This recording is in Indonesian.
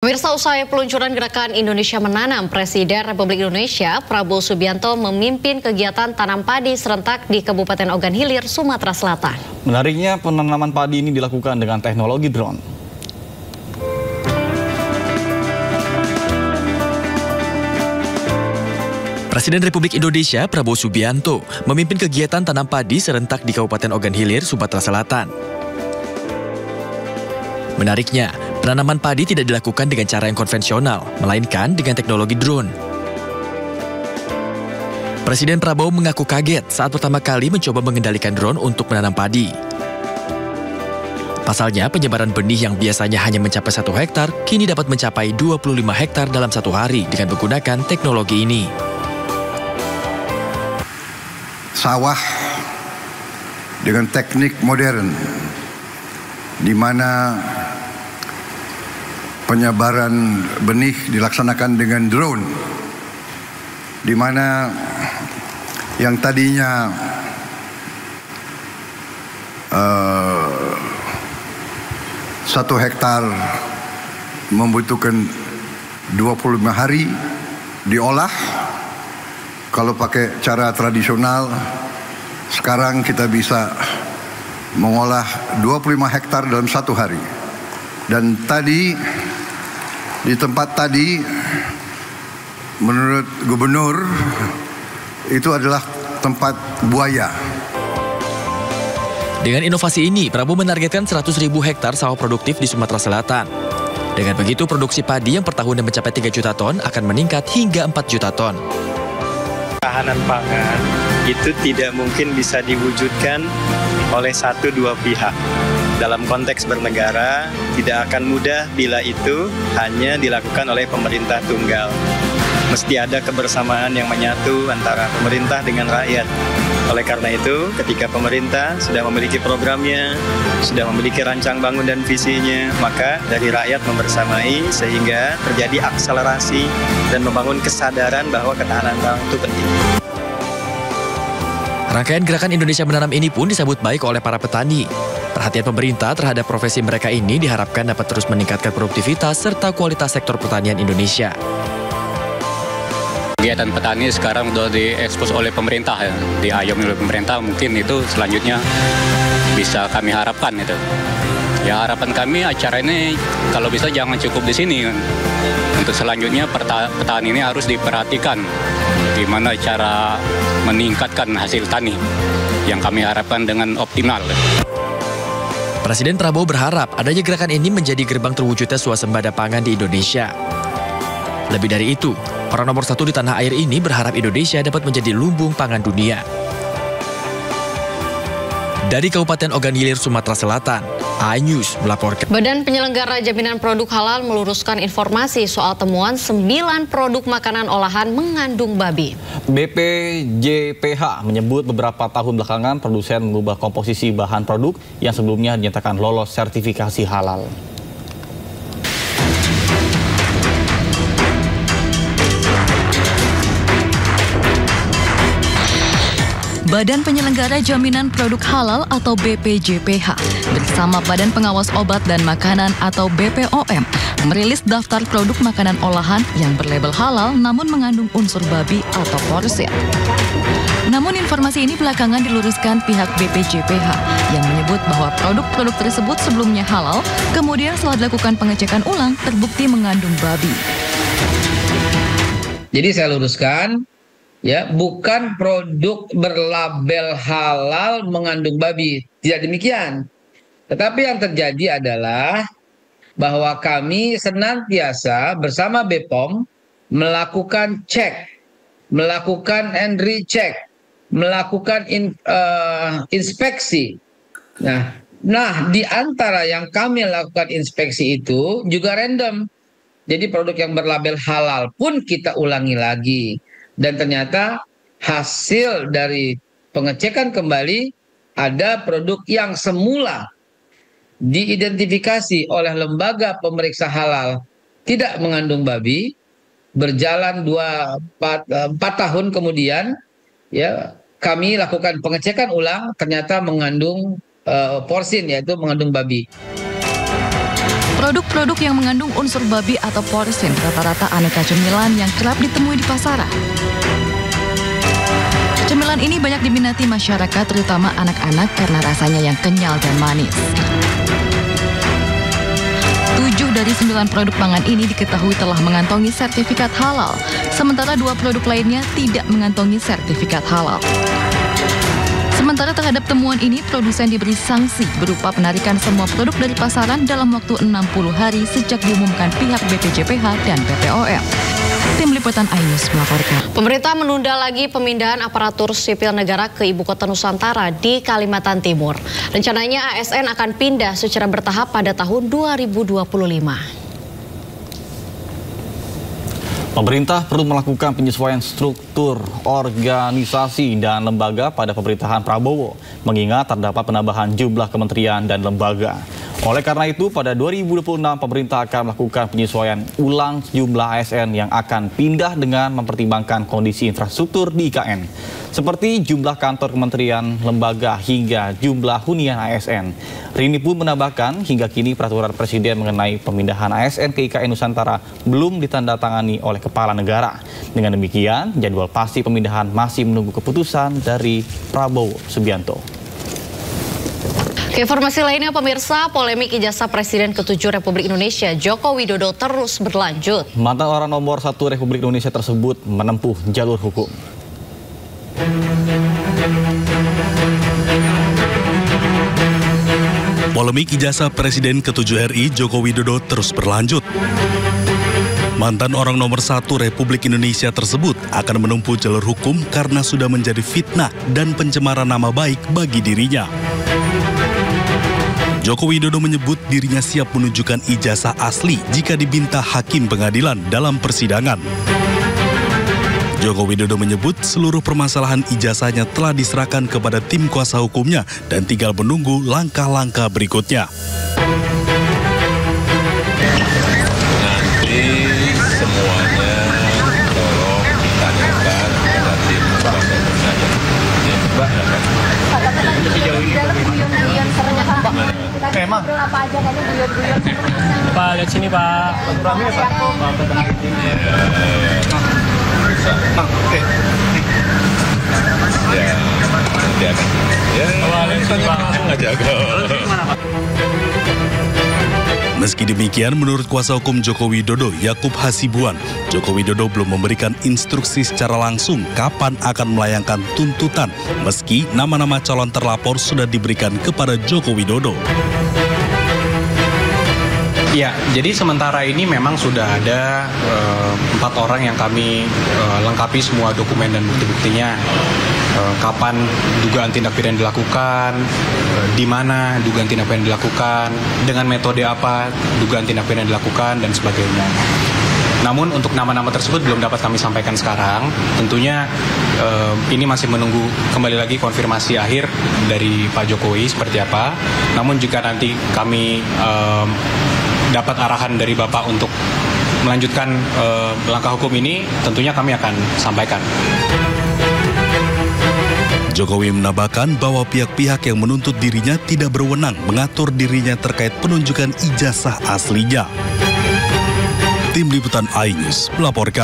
Pemirsa, usai peluncuran gerakan Indonesia Menanam, Presiden Republik Indonesia Prabowo Subianto memimpin kegiatan tanam padi serentak di Kabupaten Ogan Hilir, Sumatera Selatan. Menariknya, penanaman padi ini dilakukan dengan teknologi drone. Presiden Republik Indonesia Prabowo Subianto memimpin kegiatan tanam padi serentak di Kabupaten Ogan Hilir, Sumatera Selatan. Menariknya, penanaman padi tidak dilakukan dengan cara yang konvensional, melainkan dengan teknologi drone. Presiden Prabowo mengaku kaget saat pertama kali mencoba mengendalikan drone untuk menanam padi. Pasalnya, penyebaran benih yang biasanya hanya mencapai 1 hektar, kini dapat mencapai 25 hektar dalam 1 hari dengan menggunakan teknologi ini. Sawah dengan teknik modern, di mana penyebaran benih dilaksanakan dengan drone, di mana yang tadinya 1 hektar membutuhkan 25 hari diolah. Kalau pakai cara tradisional, sekarang kita bisa mengolah 25 hektar dalam 1 hari. Dan tadi, di tempat tadi, menurut gubernur, itu adalah tempat buaya. Dengan inovasi ini, Prabowo menargetkan 100.000 hektar sawah produktif di Sumatera Selatan. Dengan begitu, produksi padi yang per tahunnya mencapai 3 juta ton akan meningkat hingga 4 juta ton. Ketahanan pangan itu tidak mungkin bisa diwujudkan oleh 1-2 pihak. Dalam konteks bernegara, tidak akan mudah bila itu hanya dilakukan oleh pemerintah tunggal. Mesti ada kebersamaan yang menyatu antara pemerintah dengan rakyat. Oleh karena itu, ketika pemerintah sudah memiliki programnya, sudah memiliki rancang bangun dan visinya, maka dari rakyat membersamai sehingga terjadi akselerasi dan membangun kesadaran bahwa ketahanan pangan itu penting. Rangkaian gerakan Indonesia Menanam ini pun disambut baik oleh para petani. Perhatian pemerintah terhadap profesi mereka ini diharapkan dapat terus meningkatkan produktivitas serta kualitas sektor pertanian Indonesia. Kegiatan petani sekarang sudah diekspos oleh pemerintah, ya. Diayomi oleh pemerintah, mungkin itu selanjutnya bisa kami harapkan itu. Ya, harapan kami acara ini kalau bisa jangan cukup di sini. Untuk selanjutnya petani ini harus diperhatikan gimana cara meningkatkan hasil tani yang kami harapkan dengan optimal. Presiden Prabowo berharap adanya gerakan ini menjadi gerbang terwujudnya swasembada pangan di Indonesia. Lebih dari itu, orang nomor 1 di tanah air ini berharap Indonesia dapat menjadi lumbung pangan dunia. Dari Kabupaten Ogan Hilir, Sumatera Selatan, iNews melaporkan. Badan Penyelenggara Jaminan Produk Halal meluruskan informasi soal temuan 9 produk makanan olahan mengandung babi. BPJPH menyebut beberapa tahun belakangan produsen mengubah komposisi bahan produk yang sebelumnya dinyatakan lolos sertifikasi halal. Badan Penyelenggara Jaminan Produk Halal atau BPJPH bersama Badan Pengawas Obat dan Makanan atau BPOM merilis daftar produk makanan olahan yang berlabel halal namun mengandung unsur babi atau porsin. Namun informasi ini belakangan diluruskan pihak BPJPH yang menyebut bahwa produk-produk tersebut sebelumnya halal, kemudian setelah dilakukan pengecekan ulang terbukti mengandung babi. Jadi saya luruskan, ya, bukan produk berlabel halal mengandung babi, tidak demikian. Tetapi yang terjadi adalah bahwa kami senantiasa bersama BPOM melakukan cek, melakukan and recheck, melakukan inspeksi. Nah, di antara yang kami lakukan inspeksi itu juga random. Jadi produk yang berlabel halal pun kita ulangi lagi. Dan ternyata hasil dari pengecekan kembali ada produk yang semula diidentifikasi oleh lembaga pemeriksa halal tidak mengandung babi, berjalan 4 tahun kemudian, ya, kami lakukan pengecekan ulang ternyata mengandung porsin, yaitu mengandung babi. Produk-produk yang mengandung unsur babi atau porcine rata-rata aneka cemilan yang kerap ditemui di pasaran. Cemilan ini banyak diminati masyarakat, terutama anak-anak karena rasanya yang kenyal dan manis. 7 dari 9 produk pangan ini diketahui telah mengantongi sertifikat halal, sementara 2 produk lainnya tidak mengantongi sertifikat halal. Sementara terhadap temuan ini, produsen diberi sanksi berupa penarikan semua produk dari pasaran dalam waktu 60 hari sejak diumumkan pihak BPJPH dan BPOM. Tim Liputan iNews melaporkan. Pemerintah menunda lagi pemindahan aparatur sipil negara ke Ibu Kota Nusantara di Kalimantan Timur. Rencananya ASN akan pindah secara bertahap pada tahun 2025. Pemerintah perlu melakukan penyesuaian struktur, organisasi, dan lembaga pada pemerintahan Prabowo, mengingat terdapat penambahan jumlah kementerian dan lembaga. Oleh karena itu, pada 2026 pemerintah akan melakukan penyesuaian ulang jumlah ASN yang akan pindah dengan mempertimbangkan kondisi infrastruktur di IKN, seperti jumlah kantor kementerian, lembaga, hingga jumlah hunian ASN. Rini pun menambahkan, hingga kini peraturan presiden mengenai pemindahan ASN ke IKN Nusantara belum ditandatangani oleh kepala negara. Dengan demikian, jadwal pasti pemindahan masih menunggu keputusan dari Prabowo Subianto. Informasi lainnya, pemirsa, polemik ijazah Presiden ke-7 Republik Indonesia Joko Widodo terus berlanjut. Mantan orang nomor 1 Republik Indonesia tersebut menempuh jalur hukum. Polemik ijazah Presiden ke-7 RI Joko Widodo terus berlanjut. Mantan orang nomor 1 Republik Indonesia tersebut akan menempuh jalur hukum karena sudah menjadi fitnah dan pencemaran nama baik bagi dirinya. Joko Widodo menyebut dirinya siap menunjukkan ijazah asli jika diminta hakim pengadilan dalam persidangan. Joko Widodo menyebut seluruh permasalahan ijazahnya telah diserahkan kepada tim kuasa hukumnya dan tinggal menunggu langkah-langkah berikutnya. Nanti semuanya tolong ditanyakan kepada tim kuasa hukumnya. Sejauh ini Emang apa aja kayaknya guyon-guyon Pak, lihat sini Pak. Berani ya Pak? Oke. Ya, dia akan. Ya, langsung aja. Meski demikian, menurut kuasa hukum Joko Widodo, Yakub Hasibuan, Joko Widodo belum memberikan instruksi secara langsung kapan akan melayangkan tuntutan, meski nama-nama calon terlapor sudah diberikan kepada Joko Widodo. Ya, jadi sementara ini memang sudah ada 4 orang yang kami lengkapi semua dokumen dan bukti-buktinya. Kapan dugaan tindak pidana dilakukan, di mana dugaan tindak pidana dilakukan, dengan metode apa dugaan tindak pidana dilakukan, dan sebagainya. Namun untuk nama-nama tersebut belum dapat kami sampaikan sekarang. Tentunya ini masih menunggu kembali lagi konfirmasi akhir dari Pak Jokowi seperti apa. Namun jika nanti kami dapat arahan dari Bapak untuk melanjutkan langkah hukum ini, tentunya kami akan sampaikan. Jokowi menambahkan bahwa pihak-pihak yang menuntut dirinya tidak berwenang mengatur dirinya terkait penunjukan ijazah aslinya. Tim Liputan iNews melaporkan.